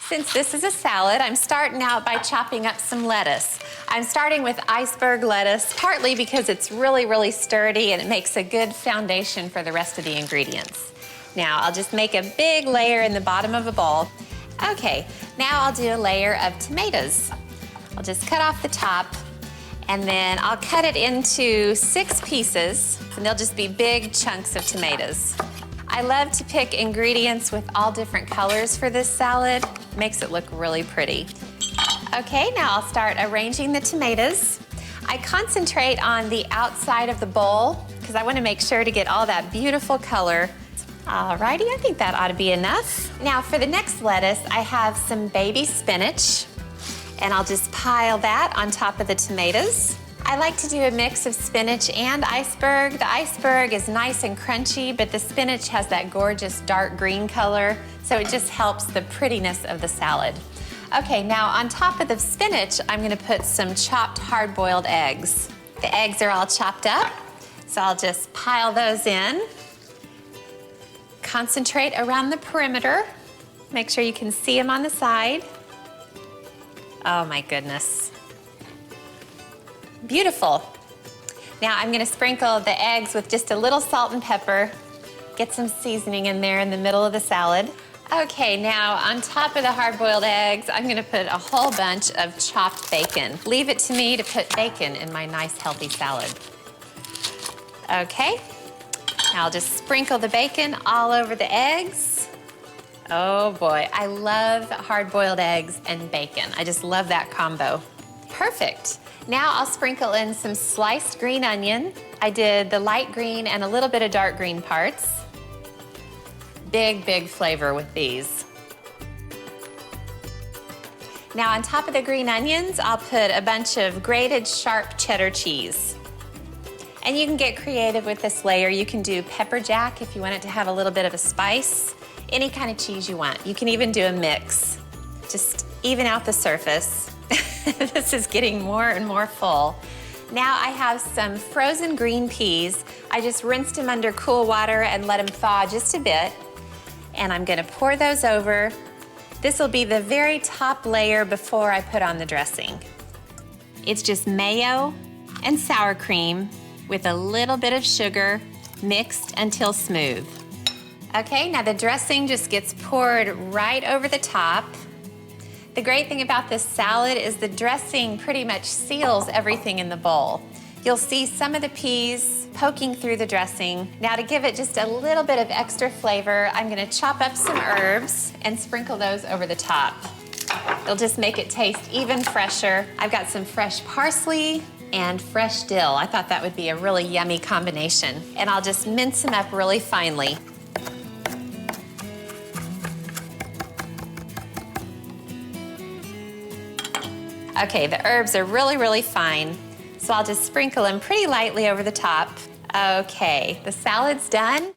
Since this is a salad, I'm starting out by chopping up some lettuce. I'm starting with iceberg lettuce, partly because it's really sturdy and it makes a good foundation for the rest of the ingredients. Now, I'll just make a big layer in the bottom of a bowl. Okay, now I'll do a layer of tomatoes. I'll just cut off the top, and then I'll cut it into 6 pieces, and they'll just be big chunks of tomatoes. I love to pick ingredients with all different colors for this salad. Makes it look really pretty. Okay, now I'll start arranging the tomatoes. I concentrate on the outside of the bowl because I want to make sure to get all that beautiful color. Alrighty, I think that ought to be enough. Now for the next lettuce, I have some baby spinach, and I'll just pile that on top of the tomatoes. I like to do a mix of spinach and iceberg. The iceberg is nice and crunchy, but the spinach has that gorgeous dark green color, so it just helps the prettiness of the salad. Okay, now on top of the spinach, I'm gonna put some chopped hard-boiled eggs. The eggs are all chopped up, so I'll just pile those in. Concentrate around the perimeter. Make sure you can see them on the side. Oh my goodness. Beautiful. Now I'm gonna sprinkle the eggs with just a little salt and pepper, get some seasoning in there in the middle of the salad. Okay, now on top of the hard-boiled eggs, I'm gonna put a whole bunch of chopped bacon. Leave it to me to put bacon in my nice healthy salad. Okay, now I'll just sprinkle the bacon all over the eggs. Oh boy, I love hard-boiled eggs and bacon. I just love that combo. Perfect. Now I'll sprinkle in some sliced green onion. I did the light green and a little bit of dark green parts. Big flavor with these. Now on top of the green onions, I'll put a bunch of grated sharp cheddar cheese. And you can get creative with this layer. You can do pepper jack if you want it to have a little bit of a spice. Any kind of cheese you want. You can even do a mix. Just even out the surface. This is getting more and more full. Now I have some frozen green peas. I just rinsed them under cool water and let them thaw just a bit. And I'm gonna pour those over. This will be the very top layer before I put on the dressing. It's just mayo and sour cream with a little bit of sugar mixed until smooth. Okay, now the dressing just gets poured right over the top. The great thing about this salad is the dressing pretty much seals everything in the bowl. You'll see some of the peas poking through the dressing. Now to give it just a little bit of extra flavor, I'm gonna chop up some herbs and sprinkle those over the top. It'll just make it taste even fresher. I've got some fresh parsley and fresh dill. I thought that would be a really yummy combination. And I'll just mince them up really finely. Okay, the herbs are really fine, so I'll just sprinkle them pretty lightly over the top. Okay, the salad's done.